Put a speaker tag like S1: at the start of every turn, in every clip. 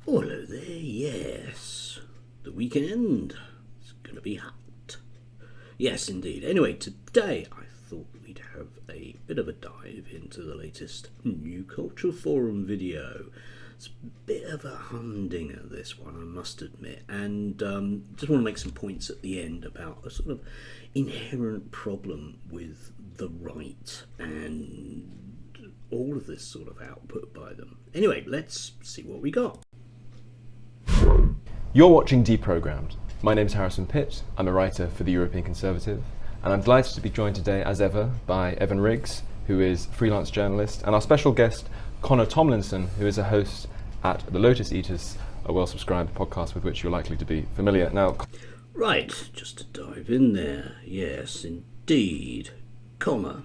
S1: Oh, hello there, yes. The weekend. It's gonna be hot. Yes, indeed. Anyway, today I thought we'd have a bit of a dive into the latest New Culture Forum video. It's a bit of a humdinger, this one, I must admit, and just want to make some points at the end about a sort of inherent problem with the right and all of this sort of output by them. Anyway, let's see what we got.
S2: You're watching Deprogrammed. My name's Harrison Pitt. I'm a writer for the European Conservative, and I'm delighted to be joined today, as ever, by Evan Riggs, who is a freelance journalist, and our special guest, Connor Tomlinson, who is a host at The Lotus Eaters, a well-subscribed podcast with which you're likely to be familiar. Now,
S1: right, just to dive in there, yes, indeed. Connor,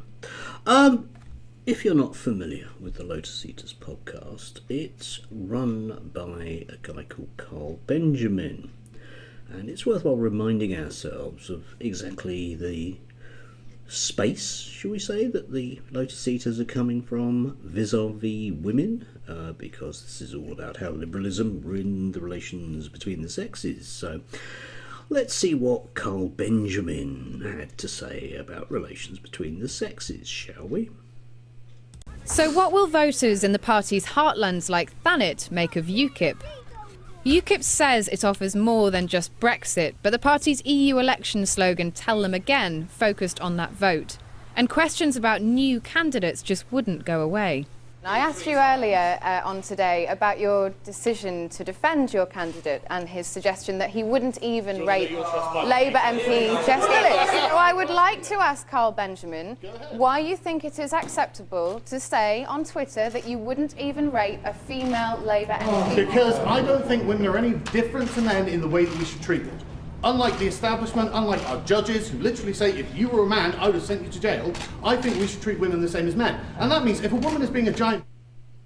S1: if you're not familiar with the Lotus Eaters podcast, it's run by a guy called Carl Benjamin, and it's worthwhile reminding ourselves of exactly the space, shall we say, that the Lotus Eaters are coming from vis-a-vis women, because this is all about how liberalism ruined the relations between the sexes. So let's see what Carl Benjamin had to say about relations between the sexes, shall we?
S3: So what will voters in the party's heartlands like Thanet make of UKIP? UKIP says it offers more than just Brexit, but the party's EU election slogan, Tell Them Again, focused on that vote. And questions about new candidates just wouldn't go away.
S4: I asked you earlier on today about your decision to defend your candidate and his suggestion that he wouldn't even rate Labour MP Jess Phillips. So I would like to ask Carl Benjamin why you think it is acceptable to say on Twitter that you wouldn't even rate a female Labour MP.
S5: Because I don't think women are any different to men in the way that we should treat them. Unlike the establishment, unlike our judges who literally say if you were a man, I would have sent you to jail, I think we should treat women the same as men. And that means if a woman is being a giant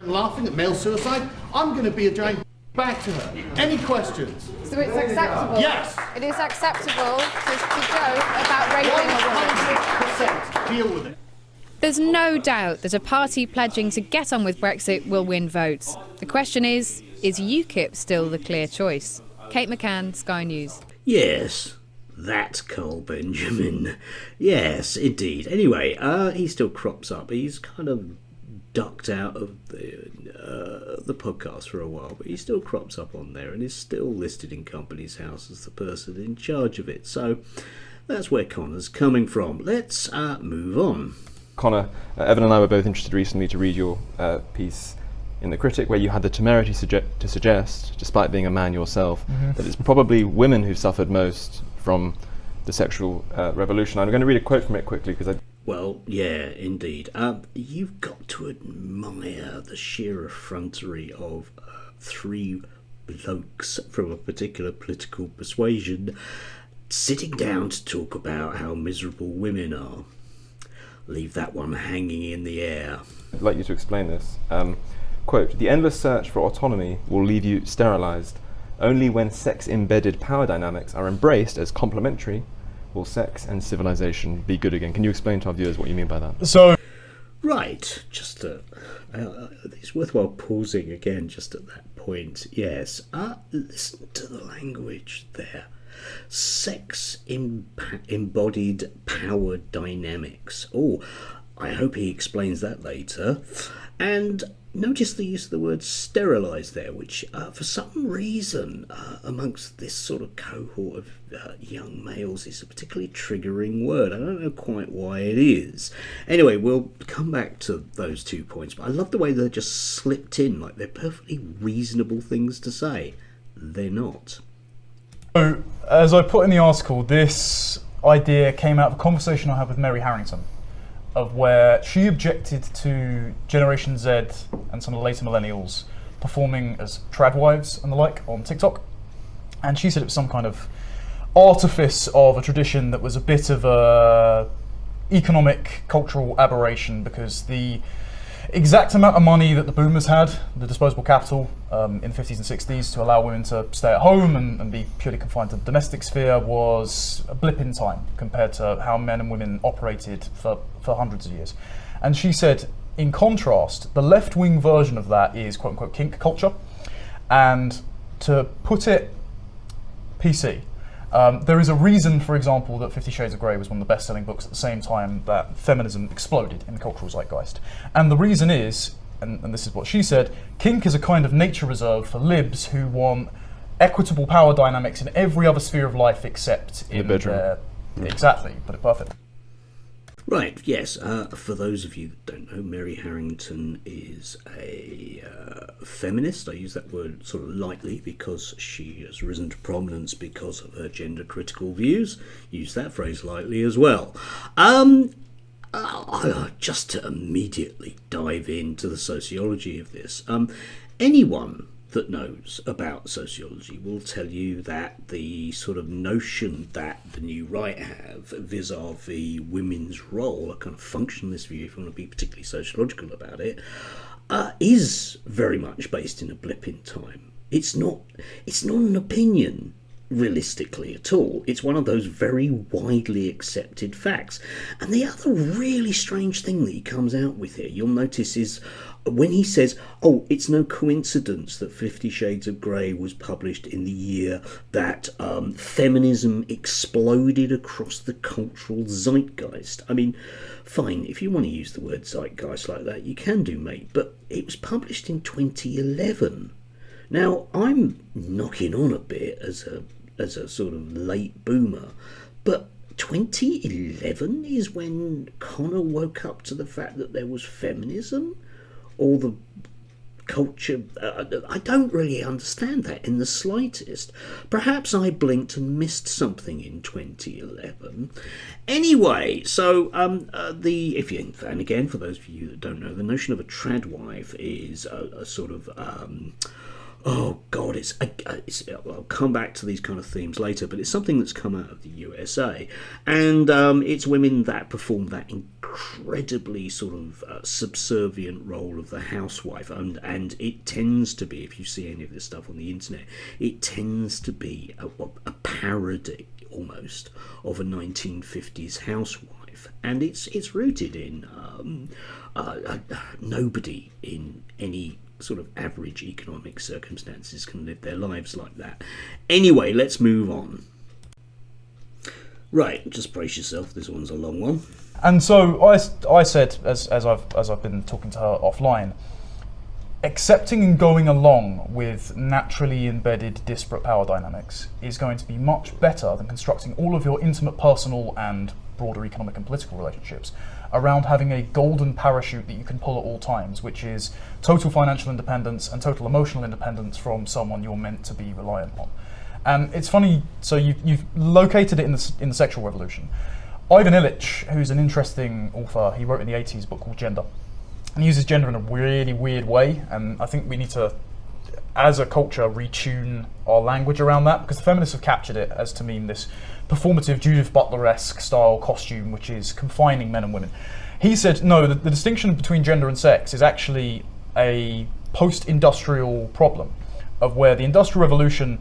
S5: and laughing at male suicide, I'm going to be a giant back to her. Any questions?
S4: So it's acceptable?
S5: Yes!
S4: It is acceptable to joke about raping a woman?
S5: 100% deal with it.
S3: There's no doubt that a party pledging to get on with Brexit will win votes. The question is UKIP still the clear choice? Kate McCann, Sky News.
S1: Yes, that's Carl Benjamin. Yes, indeed. Anyway, he still crops up. He's kind of ducked out of the podcast for a while, but he still crops up on there and is still listed in Companies House as the person in charge of it. So that's where Connor's coming from. Let's move on.
S2: Connor, Evan and I were both interested recently to read your piece in The Critic, where you had the temerity to suggest, despite being a man yourself, that it's probably women who've suffered most from the sexual revolution. I'm going to read a quote from it quickly because
S1: Well, yeah, indeed. You've got to admire the sheer effrontery of three blokes from a particular political persuasion sitting down to talk about how miserable women are. Leave that one hanging in the air.
S2: I'd like you to explain this. Quote, the endless search for autonomy will leave you sterilised. Only when sex-embedded power dynamics are embraced as complementary will sex and civilization be good again. Can you explain to our viewers what you mean by that?
S1: So, right, just it's worthwhile pausing again just at that point. Yes, listen to the language there. Sex embodied power dynamics. Oh, I hope he explains that later. And notice the use of the word sterilised there, which for some reason amongst this sort of cohort of young males is a particularly triggering word. I don't know quite why it is. Anyway, we'll come back to those 2 points, but I love the way they're just slipped in like they're perfectly reasonable things to say. They're not.
S6: So, as I put in the article, this idea came out of a conversation I had with Mary Harrington, of where she objected to Generation Z and some of the later millennials performing as trad wives and the like on TikTok. And she said it was some kind of artifice of a tradition that was a bit of a economic, cultural aberration, because the exact amount of money that the boomers had, the disposable capital in the 50s and 60s to allow women to stay at home and be purely confined to the domestic sphere, was a blip in time compared to how men and women operated for hundreds of years. And she said, in contrast, the left-wing version of that is quote-unquote kink culture, And to put it PC, there is a reason, for example, that 50 Shades of Grey was one of the best-selling books at the same time that feminism exploded in the cultural zeitgeist. And the reason is, and this is what she said, kink is a kind of nature reserve for libs who want equitable power dynamics in every other sphere of life except in
S2: the bedroom.
S6: Exactly, put it perfect.
S1: Right, yes. For those of you that don't know, Mary Harrington is a feminist. I use that word sort of lightly because she has risen to prominence because of her gender-critical views. Use that phrase lightly as well. Just to immediately dive into the sociology of this, anyone that knows about sociology will tell you that the sort of notion that the new right have vis-a-vis women's role, a kind of functionalist view, if you want to be particularly sociological about it, is very much based in a blip in time. It's not an opinion, realistically, at all. It's one of those very widely accepted facts. And the other really strange thing that he comes out with here, you'll notice, is when he says, oh, it's no coincidence that 50 Shades of Grey was published in the year that feminism exploded across the cultural zeitgeist. I mean, fine, if you want to use the word zeitgeist like that, you can do, mate, but it was published in 2011. Now, I'm knocking on a bit as a sort of late boomer, but 2011 is when Connor woke up to the fact that there was feminism? Or the culture, I don't really understand that in the slightest. Perhaps I blinked and missed something in 2011. Anyway, so and again, for those of you that don't know, the notion of a trad wife is a sort of oh God, I'll come back to these kind of themes later, but it's something that's come out of the USA, and it's women that perform that incredibly sort of subservient role of the housewife, and it tends to be, if you see any of this stuff on the internet, it tends to be a parody almost of a 1950s housewife, and it's rooted in nobody in any sort of average economic circumstances can live their lives like that. Anyway, let's move on. Right, just brace yourself, this one's a long one.
S6: And so I said, as I've been talking to her offline, accepting and going along with naturally embedded disparate power dynamics is going to be much better than constructing all of your intimate personal and broader economic and political relationships around having a golden parachute that you can pull at all times, which is total financial independence and total emotional independence from someone you're meant to be reliant on. And it's funny, so you've located it in the sexual revolution. Ivan Illich, who's an interesting author, he wrote in the 80s a book called Gender. And he uses gender in a really weird way, and I think we need to, as a culture, retune our language around that, because the feminists have captured it as to mean this performative Judith Butler-esque style costume which is confining men and women. He said, no, the distinction between gender and sex is actually a post-industrial problem of where the Industrial Revolution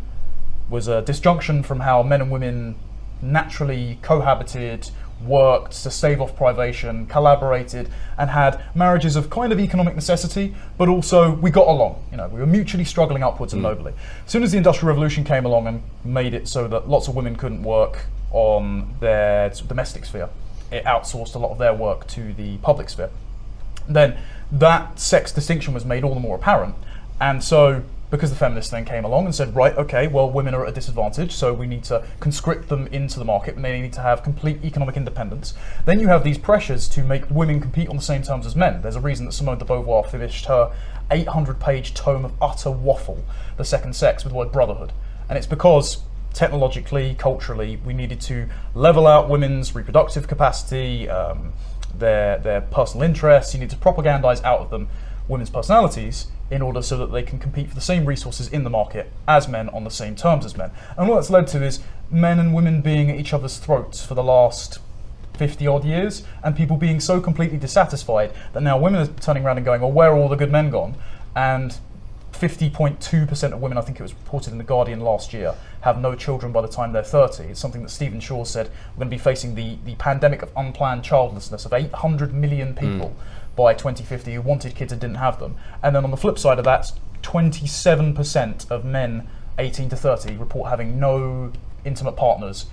S6: was a disjunction from how men and women naturally cohabited, worked to stave off privation, collaborated, and had marriages of kind of economic necessity, but also we got along. You know, we were mutually struggling upwards and nobly. As soon as the Industrial Revolution came along and made it so that lots of women couldn't work on their domestic sphere, it outsourced a lot of their work to the public sphere. Then that sex distinction was made all the more apparent, and so because the feminists then came along and said, right, okay, well, women are at a disadvantage, so we need to conscript them into the market, and they need to have complete economic independence. Then you have these pressures to make women compete on the same terms as men. There's a reason that Simone de Beauvoir finished her 800-page tome of utter waffle, The Second Sex, with the word brotherhood. And it's because technologically, culturally, we needed to level out women's reproductive capacity, their personal interests. You need to propagandize out of them women's personalities in order so that they can compete for the same resources in the market as men on the same terms as men. And what that's led to is men and women being at each other's throats for the last 50 odd years, and people being so completely dissatisfied that now women are turning around and going, well, where are all the good men gone? And 50.2% of women, I think it was reported in The Guardian last year, have no children by the time they're 30. It's something that Stephen Shaw said, we're going to be facing the pandemic of unplanned childlessness of 800 million people by 2050 who wanted kids and didn't have them. And then on the flip side of that, 27% of men 18 to 30 report having no intimate partners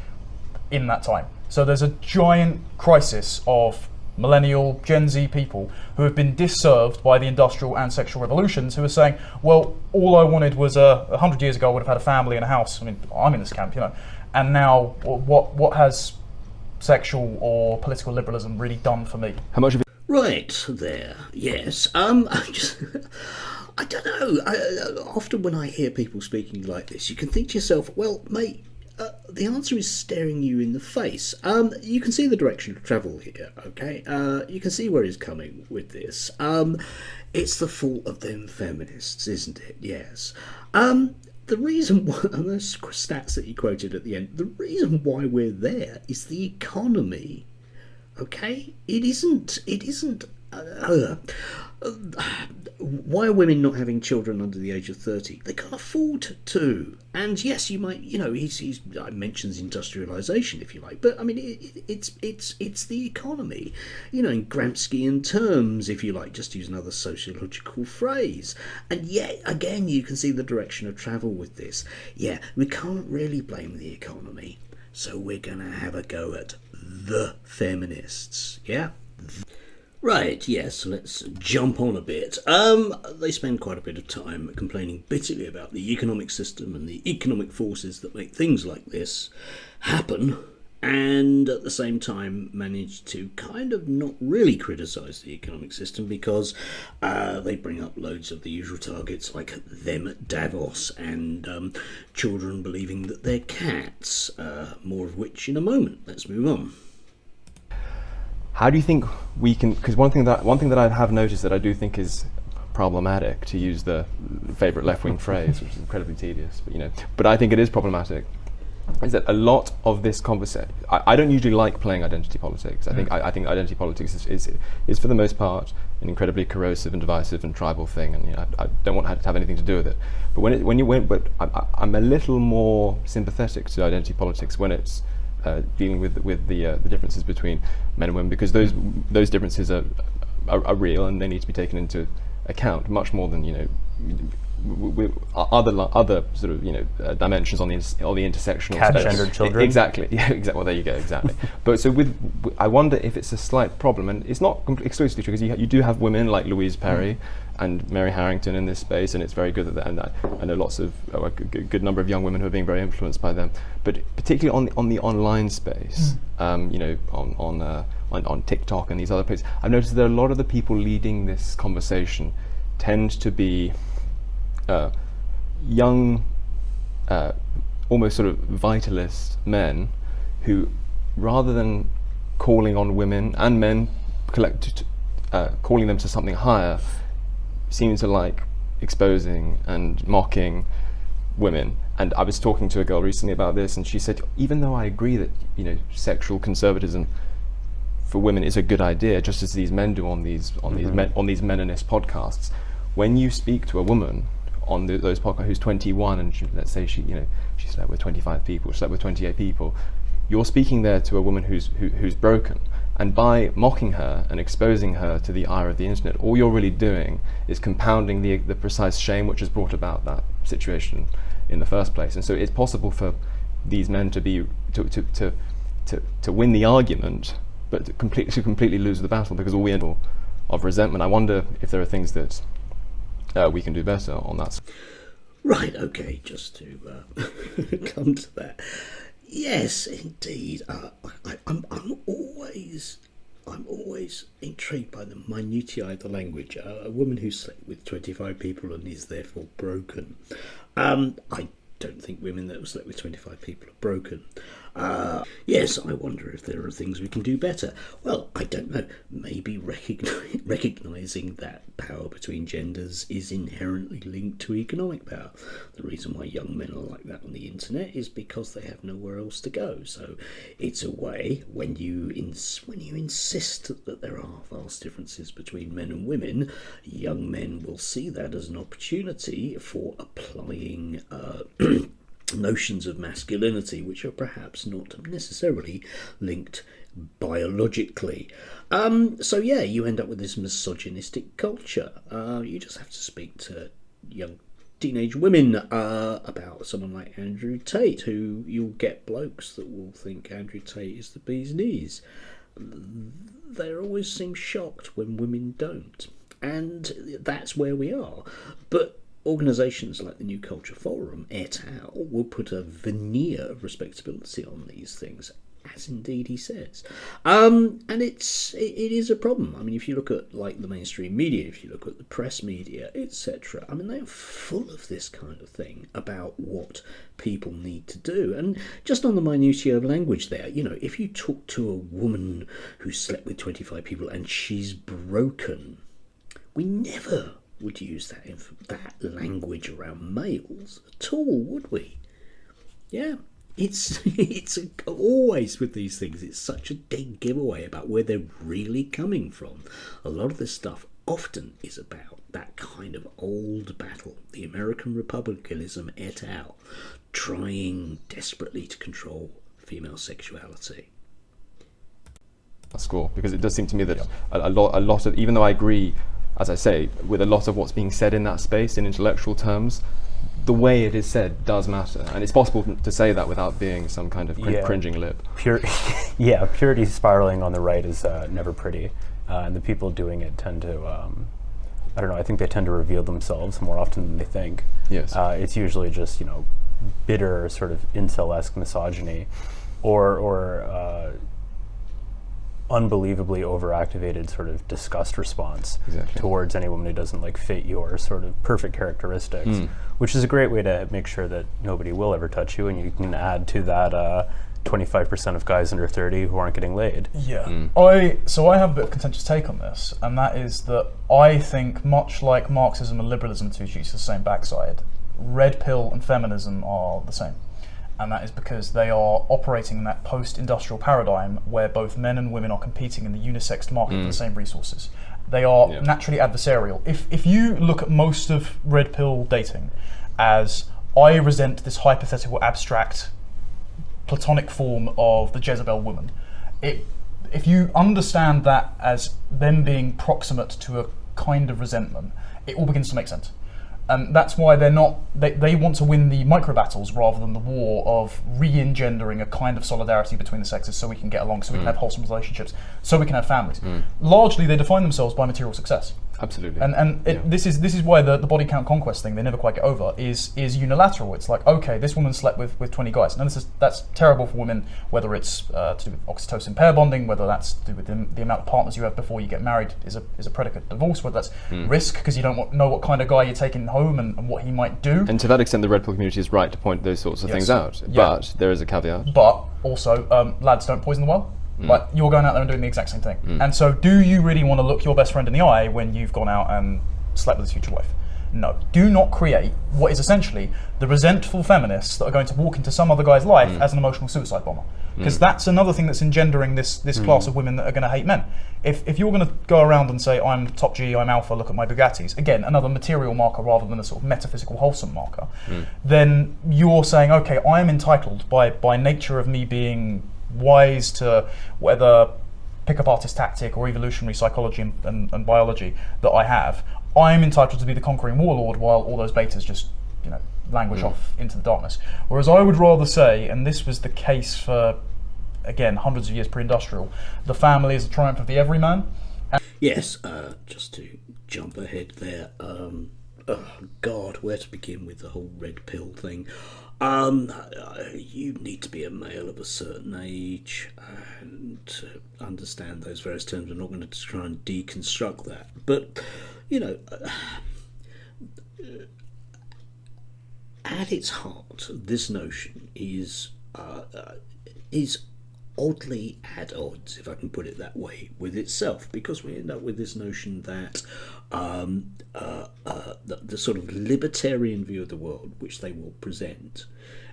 S6: in that time. So there's a giant crisis of millennial, Gen Z people who have been disserved by the industrial and sexual revolutions, who are saying, well, all I wanted was 100 years ago I would have had a family and a house. I mean, I'm in this camp, and now what has sexual or political liberalism really done for me?
S2: How much of it?
S1: Right there, yes. I don't know. Often when I hear people speaking like this, you can think to yourself, well, mate, the answer is staring you in the face. You can see the direction of travel here, okay? You can see where he's coming with this. It's the fault of them feminists, isn't it? Yes. The reason why, and those stats that you quoted at the end, the reason why we're there is the economy, okay? It isn't, why are women not having children under the age of 30? They can't afford to. And yes, you might, he mentions industrialisation, if you like, but I mean, it's the economy, in Gramscian terms, if you like, just use another sociological phrase. And yet, again, you can see the direction of travel with this. Yeah, we can't really blame the economy, so we're going to have a go at the feminists, yeah? Right, yes, let's jump on a bit. They spend quite a bit of time complaining bitterly about the economic system and the economic forces that make things like this happen, and at the same time manage to kind of not really criticise the economic system because they bring up loads of the usual targets like them at Davos and children believing that they're cats, more of which in a moment. Let's move on.
S2: How do you think we can? Because one thing that I have noticed that I do think is problematic, to use the favourite left-wing phrase, which is incredibly tedious, but I think it is problematic, is that a lot of this conversation. I don't usually like playing identity politics. I think identity politics is for the most part an incredibly corrosive and divisive and tribal thing, and I don't want to have anything to do with it. But I'm a little more sympathetic to identity politics when it's dealing with the differences between men and women, because those differences are real and they need to be taken into account much more than other sort of dimensions on the intersectional
S6: Cat-gendered children.
S2: Exactly. Yeah. Exactly. Well, there you go. Exactly. But so I wonder if it's a slight problem, and it's not exclusively true, because you do have women like Louise Perry and Mary Harrington in this space, and it's very good that, and I know lots of a good number of young women who are being very influenced by them. But particularly on the online space, on TikTok and these other places, I've noticed that a lot of the people leading this conversation tend to be young, almost sort of vitalist men who, rather than calling on women and men, calling them to something higher, seem to like exposing and mocking women. And I was talking to a girl recently about this, and she said, even though I agree that sexual conservatism for women is a good idea, just as these men do on these meninist podcasts, when you speak to a woman on those podcasts who's 21 and let's say she slept with 25 people, slept with 28 people, you're speaking there to a woman who's broken. And by mocking her and exposing her to the ire of the internet, all you're really doing is compounding the precise shame which has brought about that situation in the first place. And so it's possible for these men to win the argument, but to completely lose the battle, because all we end of resentment. I wonder if there are things that we can do better on that.
S1: Right, okay, just to come to that. Yes, indeed. I'm always intrigued by the minutiae of the language. A woman who slept with 25 people and is therefore broken. I don't think women that have slept with 25 people are broken. Yes, I wonder if there are things we can do better. Well, I don't know. Maybe recognising that power between genders is inherently linked to economic power. The reason why young men are like that on the internet is because they have nowhere else to go. So it's a way, when you insist that there are vast differences between men and women, young men will see that as an opportunity for applying notions of masculinity which are perhaps not necessarily linked biologically. So yeah, you end up with this misogynistic culture. You just have to speak to young teenage women about someone like Andrew Tate, who you'll get blokes that will think Andrew Tate is the bee's knees. They always seem shocked when women don't, and that's where we are. But organisations like the New Culture Forum, et al., will put a veneer of respectability on these things, as indeed he says. And it is a problem. I mean, if you look at like the mainstream media, if you look at the press media, etc., I mean, they are full of this kind of thing about what people need to do. And just on the minutiae of language there, you know, if you talk to a woman who slept with 25 people and she's broken, we never would use that language around males at all, would we? Yeah. It's always with these things, it's such a dead giveaway about where they're really coming from. A lot of this stuff often is about that kind of old battle, the American republicanism et al., trying desperately to control female sexuality.
S2: That's cool, because it does seem to me that a lot of, even though I agree, as I say, with a lot of what's being said in that space in intellectual terms, the way it is said does matter, and it's possible to say that without being some kind of cringing lip.
S7: Purity spiraling on the right is never pretty, and the people doing it tend to, I don't know, I think they tend to reveal themselves more often than they think.
S2: Yes.
S7: It's usually just, you know, bitter sort of incel-esque misogyny, or unbelievably overactivated sort of disgust response towards any woman who doesn't like fit your sort of perfect characteristics, which is a great way to make sure that nobody will ever touch you, and you can add to that 25% of guys under 30 who aren't getting laid.
S6: Yeah. I have a bit of a contentious take on this, and that is that I think, much like Marxism and liberalism, two cheeks to the same backside, red pill and feminism are the same. And that is because they are operating in that post-industrial paradigm where both men and women are competing in the unisexed market for the same resources. They are naturally adversarial. If you look at most of red pill dating as, I resent this hypothetical, abstract, platonic form of the Jezebel woman, if you understand that as them being proximate to a kind of resentment, it all begins to make sense. And that's why they want to win the micro battles rather than the war of re-engendering a kind of solidarity between the sexes so we can get along, so we can have wholesome relationships, so we can have families. Largely, they define themselves by material success.
S2: Absolutely.
S6: This is why the body count conquest thing they never quite get over is unilateral. It's like, okay, this woman slept with 20 guys. And that's terrible for women, whether it's to do with oxytocin pair bonding, whether that's to do with the amount of partners you have before you get married is a predicate divorce, whether that's risk because you don't know what kind of guy you're taking home and what he might do.
S2: And to that extent, the red pill community is right to point those sorts of things out. But there is a caveat.
S6: But also, lads, don't poison the well. Like, you're going out there and doing the exact same thing. And so do you really want to look your best friend in the eye when you've gone out and slept with his future wife? No. Do not create what is essentially the resentful feminists that are going to walk into some other guy's life as an emotional suicide bomber. Because that's another thing that's engendering this class of women that are going to hate men. If you're going to go around and say, I'm top G, I'm alpha, look at my Bugattis, again, another material marker rather than a sort of metaphysical wholesome marker, then you're saying, okay, I am entitled by nature of me being wise to whether pickup artist tactic or evolutionary psychology and biology that I have, I'm entitled to be the conquering warlord while all those betas just, you know, languish off into the darkness. Whereas I would rather say, and this was the case for, again, hundreds of years pre-industrial, the family is the triumph of the everyman.
S1: Yes, just to jump ahead there, oh God, where to begin with the whole red pill thing? You need to be a male of a certain age and to understand those various terms. I'm not going to try and deconstruct that, but you know, at its heart, this notion is oddly at odds, if I can put it that way, with itself, because we end up with this notion that the sort of libertarian view of the world which they will present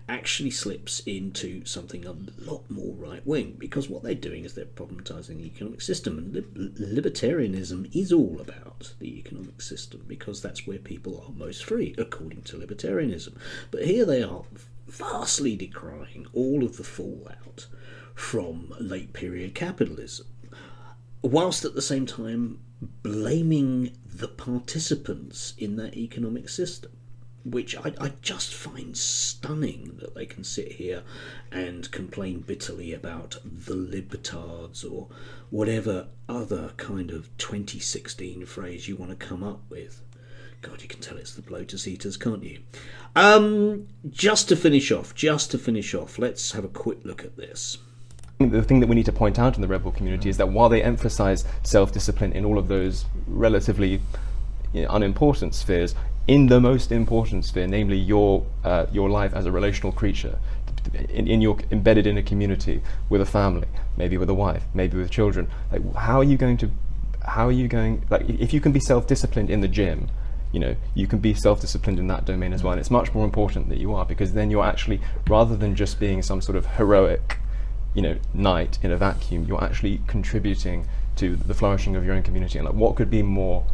S1: actually slips into something a lot more right-wing, because what they're doing is they're problematizing the economic system, and libertarianism is all about the economic system because that's where people are most free, according to libertarianism. But here they are vastly decrying all of the fallout from late period capitalism, whilst at the same time blaming the participants in that economic system, which I just find stunning that they can sit here and complain bitterly about the libtards or whatever other kind of 2016 phrase you want to come up with. God, you can tell it's the bloaters eaters, can't you? Just to finish off, let's have a quick look at this.
S2: The thing that we need to point out in the rebel community is that while they emphasize self-discipline in all of those relatively unimportant spheres, in the most important sphere, namely your life as a relational creature, embedded in a community with a family, maybe with a wife, maybe with children, like how are you going, like if you can be self-disciplined in the gym, you can be self-disciplined in that domain as well, and it's much more important that you are, because then you're actually, rather than just being some sort of heroic knight in a vacuum, you're actually contributing to the flourishing of your own community. And like, what could be more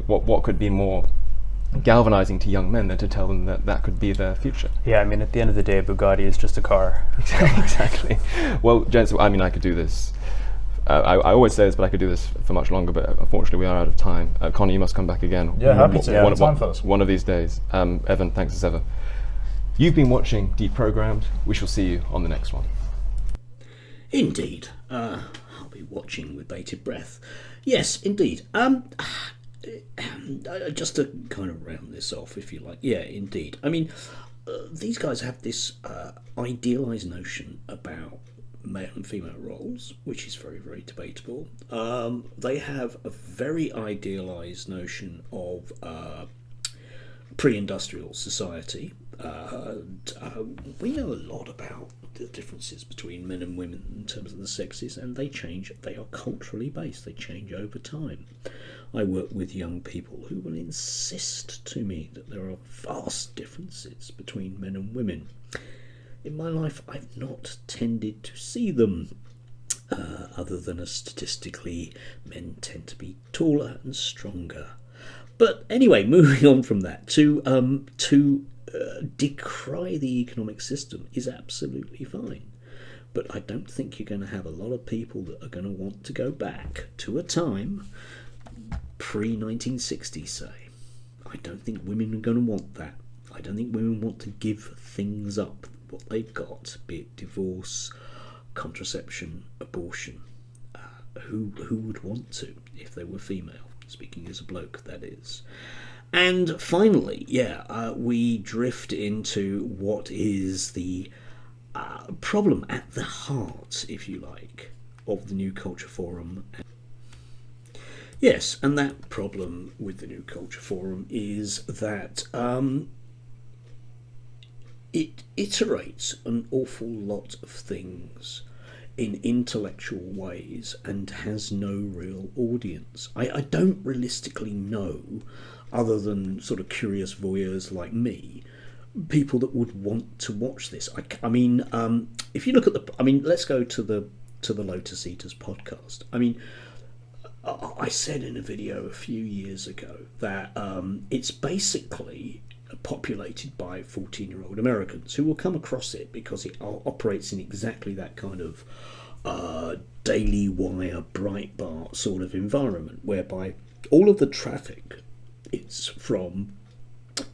S2: what could be more galvanizing to young men than to tell them that could be their future?
S7: Yeah, I mean, at the end of the day, Bugatti is just a car.
S2: Exactly. Well, gents, I mean, I could do this. I always say this, but I could do this for much longer, but unfortunately we are out of time. Connor, you must come back again.
S6: Yeah, happy to.
S2: One of these days. Evan, thanks as ever. You've been watching Deprogrammed. We shall see you on the next one.
S1: Indeed. I'll be watching with bated breath. Yes, indeed. Just to kind of round this off, if you like. Yeah, indeed. I mean, these guys have this idealised notion about male and female roles, which is very, very debatable. They have a very idealised notion of pre-industrial society. We know a lot about the differences between men and women in terms of the sexes, and they change. They are culturally based. They change over time. I work with young people who will insist to me that there are vast differences between men and women. In my life, I've not tended to see them, other than statistically, men tend to be taller and stronger. But anyway, moving on from that, to decry the economic system is absolutely fine. But I don't think you're going to have a lot of people that are going to want to go back to a time pre-1960, say. I don't think women are going to want that. I don't think women want to give things up, what they've got, be it divorce, contraception, abortion. Who would want to if they were female? Speaking as a bloke, that is. And finally, we drift into what is the problem at the heart, if you like, of the New Culture Forum. Yes, and that problem with the New Culture Forum is that it iterates an awful lot of things in intellectual ways and has no real audience. I don't realistically know, other than sort of curious voyeurs like me, people that would want to watch this. I mean, if you look at let's go to the Lotus Eaters podcast. I mean, I said in a video a few years ago that it's basically populated by 14-year-old Americans who will come across it because it operates in exactly that kind of Daily Wire, Breitbart sort of environment, whereby all of the traffic is from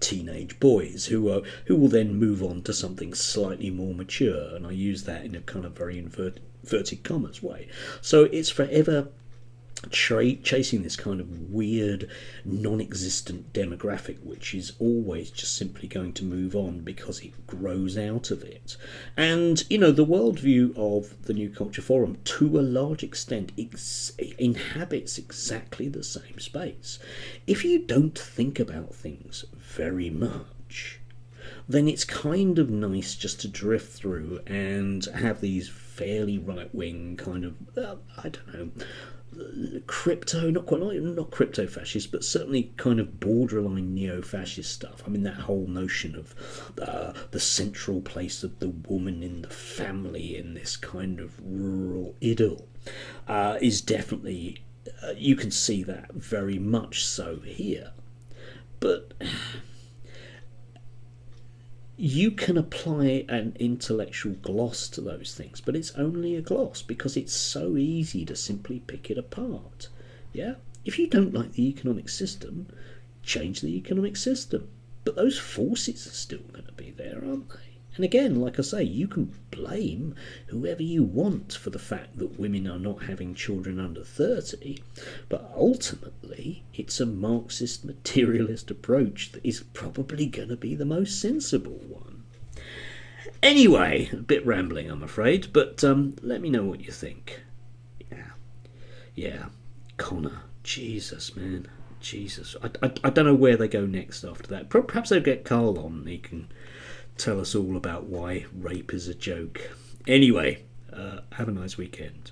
S1: teenage boys who will then move on to something slightly more mature, and I use that in a kind of very inverted commas way. So it's forever chasing this kind of weird non-existent demographic, which is always just simply going to move on because it grows out of it. And the worldview of the New Culture Forum to a large extent inhabits exactly the same space. If you don't think about things very much, then it's kind of nice just to drift through and have these fairly right-wing kind of I don't know, crypto, not crypto fascist, but certainly kind of borderline neo-fascist stuff. I mean, that whole notion of the central place of the woman in the family in this kind of rural idyll is definitely, you can see that very much so here. But you can apply an intellectual gloss to those things, but it's only a gloss because it's so easy to simply pick it apart. Yeah? If you don't like the economic system, change the economic system. But those forces are still going to be there, aren't they? And again, like I say, you can blame whoever you want for the fact that women are not having children under 30, but ultimately it's a Marxist materialist approach that is probably going to be the most sensible one. Anyway, a bit rambling I'm afraid, but let me know what you think. Yeah, Connor, Jesus man, Jesus. I don't know where they go next after that. Perhaps they'll get Carl on and he can tell us all about why rape is a joke. Anyway, have a nice weekend.